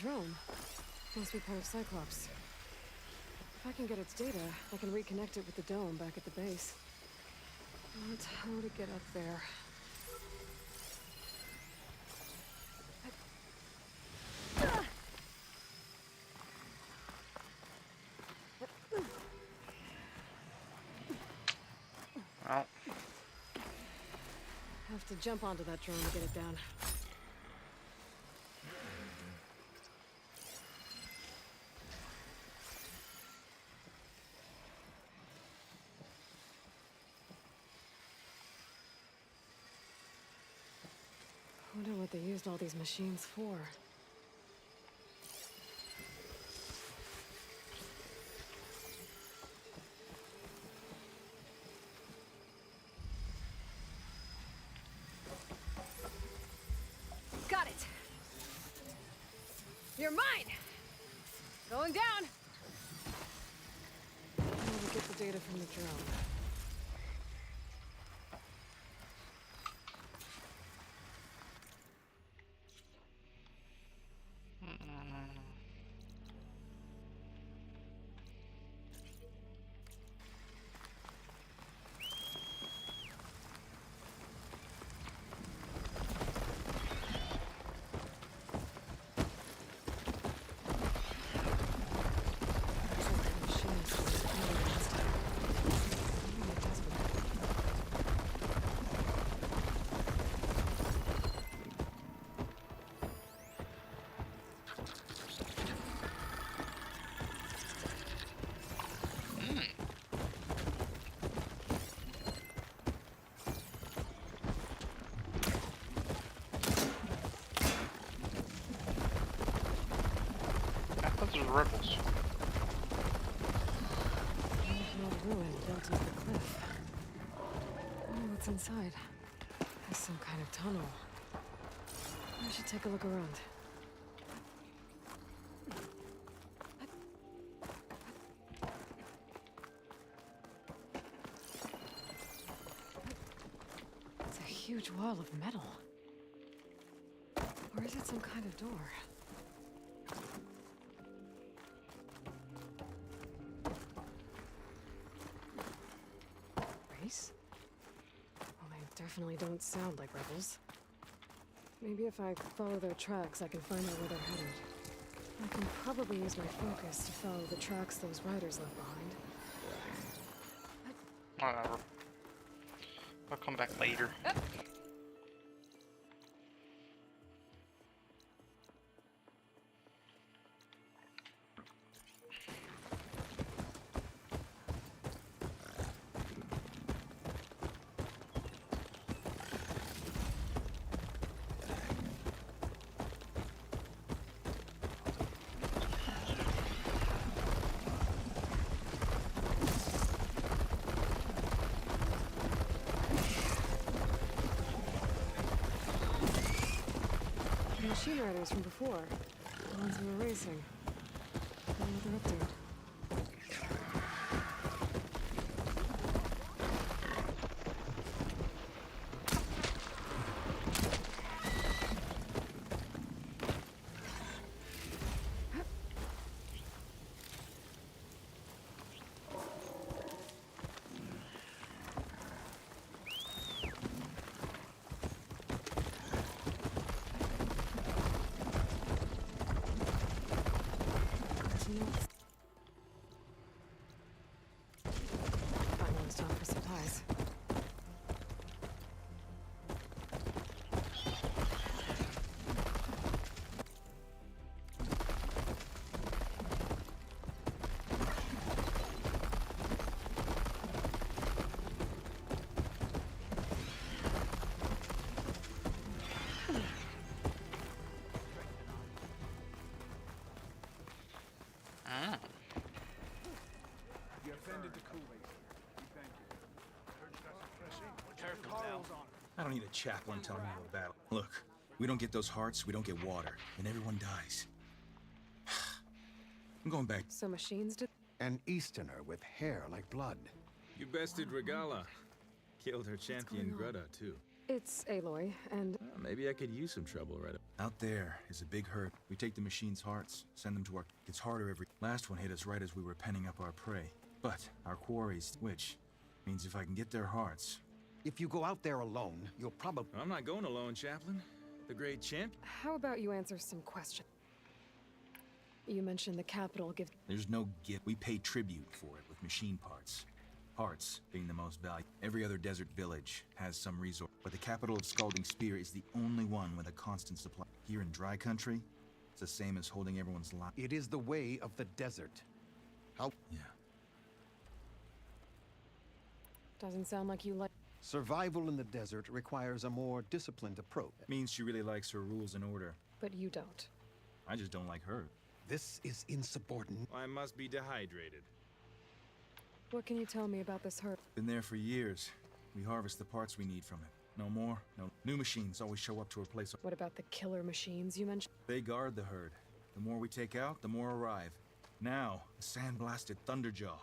drone. Must be part of Cyclops. If I can get its data, I can reconnect it with the dome back at the base. But how to get up there? Well, Have to jump onto that drone to get it down. Wonder what they used all these machines for. Got it! You're mine! Going down! How do we get the data from the drone? those are rebels. Old ruin built into the cliff. Wonder what's inside. Has some kind of tunnel. I should take a look around. It's a huge wall of metal. Or is it some kind of door? Race? Well, they definitely don't sound like rebels. Maybe if I follow their tracks, I can find out where they're headed. I can probably use my focus to follow the tracks those riders left behind. Whatever. I'll come back later. The machine riders from before. The ones who were racing. I wonder what they're up to. Finally, it's time for supplies. You offended the Kool-Aid. Thank you. I don't need a chaplain telling me about battle. Look, we don't get those hearts, we don't get water, and everyone dies. I'm going back. So machines did. An Easterner with hair like blood. You bested Regala. Killed her champion going on? Greta, too. It's Aloy, and Maybe I could use some trouble right out there is a big herd. We take the machine's hearts, send them to our... It's harder every... Last one hit us right as we were penning up our prey. But our quarries, which means if I can get their hearts... If you go out there alone, you'll probably... I'm not going alone, Chaplain. The great champ. how about you answer some questions? You mentioned the capital gives... There's no gift. We pay tribute for it with machine parts. Parts being the most valuable. Every other desert village has some resource, but the capital of Scalding Spear is the only one with a constant supply. Here in dry country, it's the same as holding everyone's life. It is the way of the desert. How? Yeah. Doesn't sound like you like... Survival in the desert requires a more disciplined approach. Means she really likes her rules and order. But you don't. I just don't like her. This is insubordinate. I must be dehydrated. What can you tell me about this herd? Been there for years. We harvest the parts we need from it. No more, no. New machines always show up to replace... What about the killer machines you mentioned? They guard the herd. The more we take out, the more arrive. Now, the sand-blasted Thunderjaw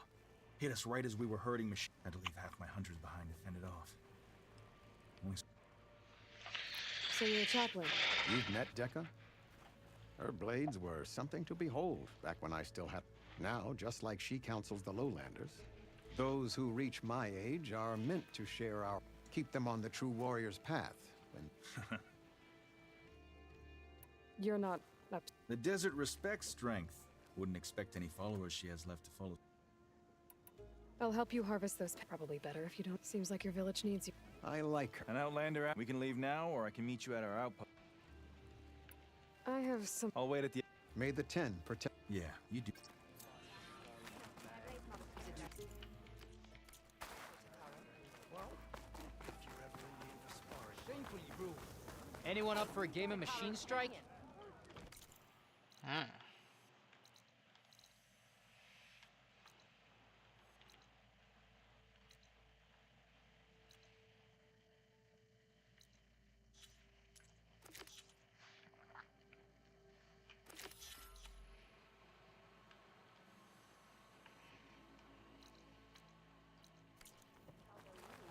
hit us right as we were herding machines. Had to leave half my hunters behind to fend it off. Only... So you're a chaplain? You've met Decca? Her blades were something to behold back when I still had... Now, just like she counsels the lowlanders, those who reach my age are meant to share our... Keep them on the true warrior's path. When... You're not up... The desert respects strength. Wouldn't expect any followers she has left to follow. I'll help you harvest those. Probably better if you don't. Seems like your village needs you. I like her. An outlander... We can leave now, or I can meet you at our outpost. I have some... I'll wait at the... May the 10 protect... Yeah, you do. Anyone up for a game of Machine Strike?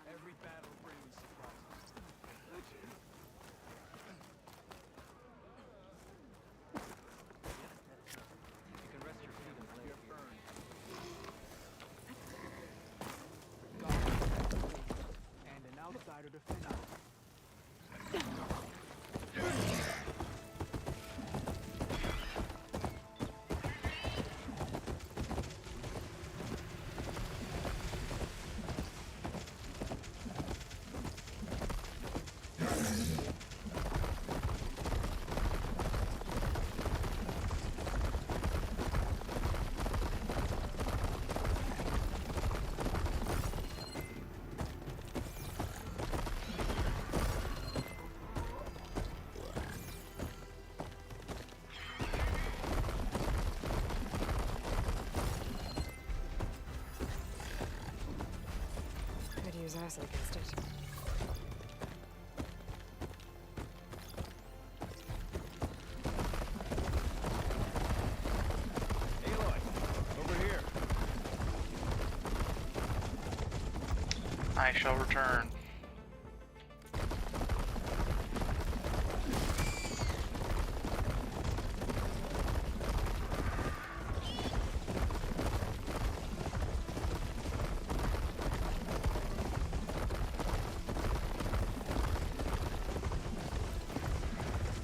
Every battle brings surprises. You can rest your feet and play your burn. And an outsider to fin out. Use acid against it. Aloy, over here. I shall return.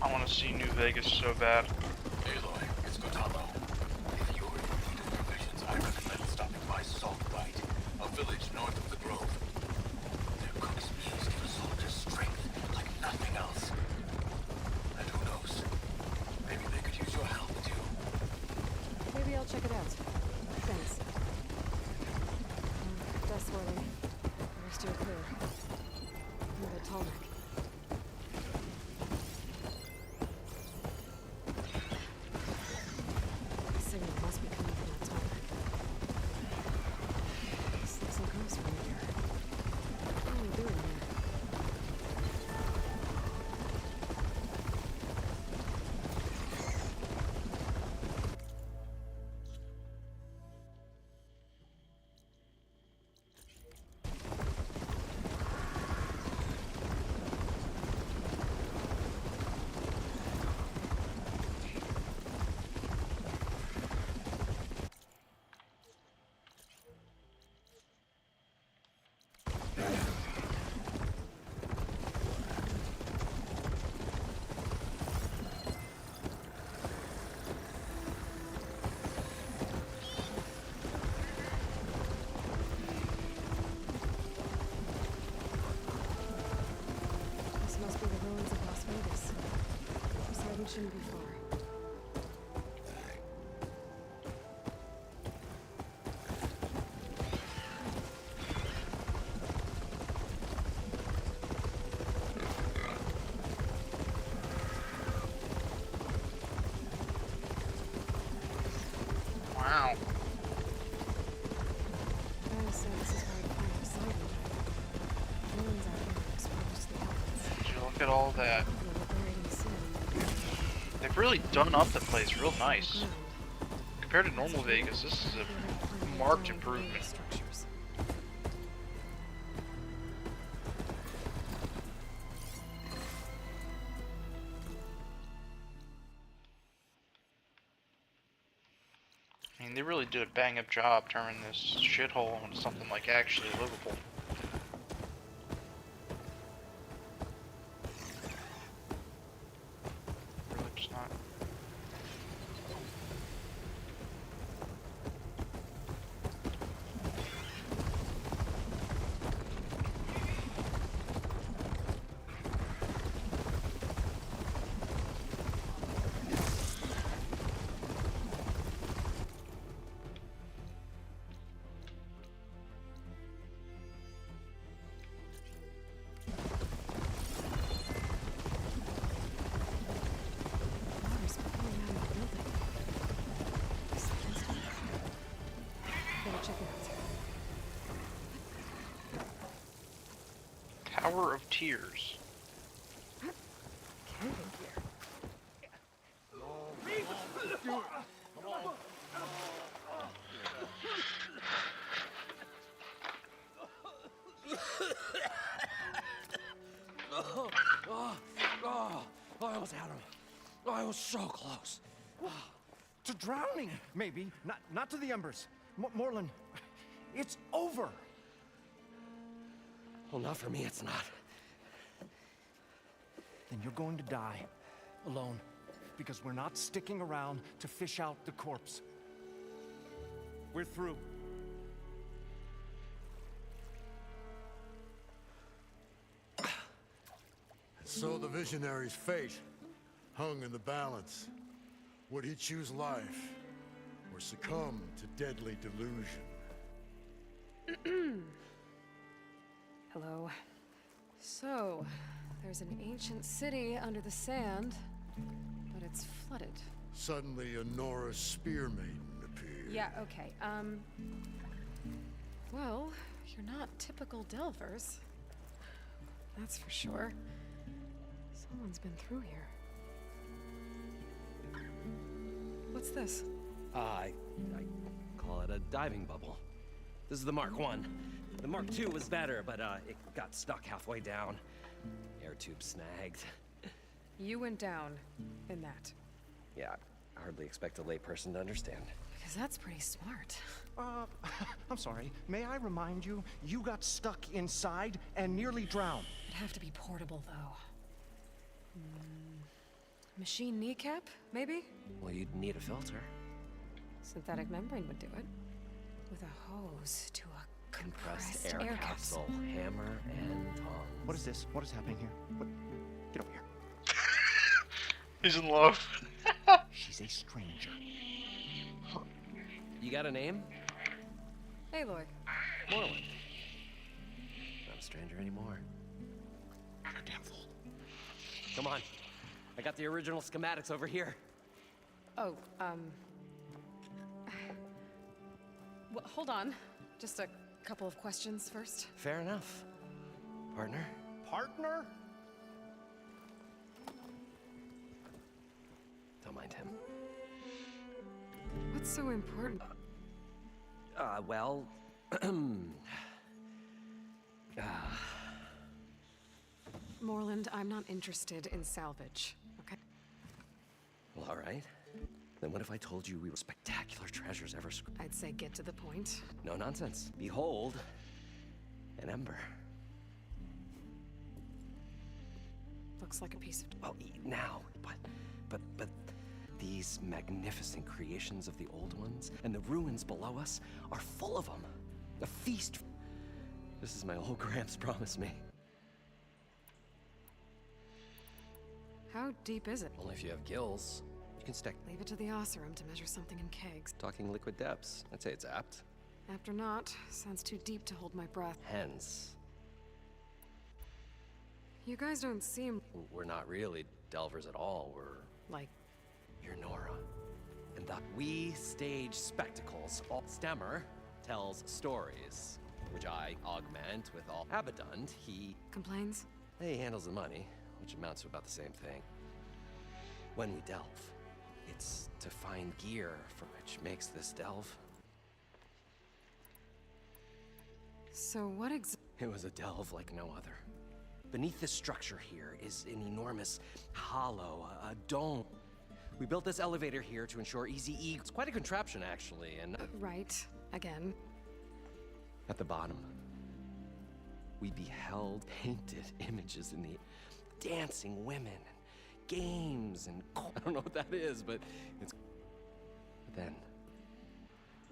I want to see New Vegas so bad. Aloy, it's Gotamo. If you're in need of provisions, I recommend stopping by Saltbite, a village north of the Grove. Their cook's meals give soldiers strength like nothing else. And who knows? Maybe they could use your help, too. Maybe I'll check it out. Thanks. Dust swirling. Better steer clear. Another tall neck. shouldn't be far. Wow. Gaius said this is where I'd find the silent. No one's out here exposed to the elements. Did you look at all that? Liberating sin. They've really done up the place real nice. Compared to normal Vegas, this is a marked improvement. Structures. I mean, they really did a bang-up job turning this shithole into something like actually livable. Really just not. Water's pouring out of the building. Something's going on. Better check it out. Tower of Tears. Camping gear. I almost had him. I was so close. To drowning, maybe. Not to the embers. Moreland, it's over. Well, not for me, it's not. Then you're going to die. Alone. Because we're not sticking around to fish out the corpse. We're through. So the visionary's fate hung in the balance. Would he choose life or succumb to deadly delusion? Hello. So, there's an ancient city under the sand, but it's flooded. Suddenly, a Nora spear maiden appeared. Yeah, okay. Well, you're not typical Delvers. That's for sure. Someone's been through here. What's this? I call it a diving bubble. This is the Mark I. The Mark II was better, but it got stuck halfway down. Air tube snagged. You went down in that. Yeah, I hardly expect a layperson to understand. Because that's pretty smart. I'm sorry. May I remind you, you got stuck inside and nearly drowned. It'd have to be portable, though. Machine kneecap, maybe? Well, you'd need a filter. Synthetic membrane would do it. With a hose to a compressed air capsule. Hammer and tongs. What is this? What is happening here? What? Get over here. He's in love. She's a stranger. You got a name? Aloy. Moreland. Not a stranger anymore. You're a damn fool. Come on. I got the original schematics over here. Oh, well, hold on. Just a couple of questions first. Fair enough. Partner? Partner? Don't mind him. What's so important? Well... Moreland, I'm not interested in salvage, okay? Well, all right. Then what if I told you we were spectacular treasures ever I'd say get to the point. No nonsense. Behold, an ember. Looks like a piece of... Well, now, but these magnificent creations of the old ones and the ruins below us are full of them. A feast. This is my old Gramps promised me. How deep is it? Only if you have gills. You can stick. Leave it to the Oseram to measure something in kegs. Talking liquid depths. I'd say it's apt. After not, sounds too deep to hold my breath. Hence, You guys don't seem we're not really delvers at all. We're like... You're Nora. And that we stage spectacles. All Stemmer tells stories, which I augment with all Abaddon. He complains? He handles the money, which amounts to about the same thing. When we delve, it's to find gear, for which makes this delve. So what It was a delve like no other. Beneath this structure here is an enormous hollow, a dome. We built this elevator here to ensure easy egress. It's quite a contraption, actually, and... Right. Again. At the bottom, we beheld painted images in the dancing women, and games, and... I don't know what that is, but it's... But then,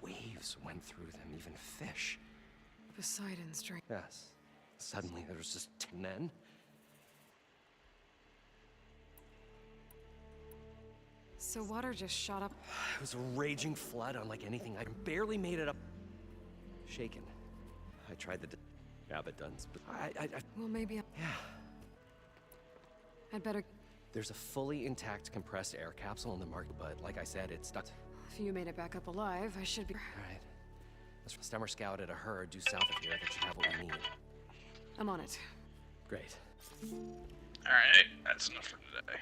waves went through them, even fish. Poseidon's drink. Yes. Suddenly, there was just... And then... So water just shot up. It was a raging flood unlike anything. I barely made it up. Shaken. I tried the Abaddon's, but Well, maybe Yeah. I'd better... There's a fully intact compressed air capsule in the market, but like I said, it's stuck. If you made it back up alive, I should be... Alright. Stemmer scouted a herd due south of here that should have what we need. I'm on it. Great. Alright, that's enough for today.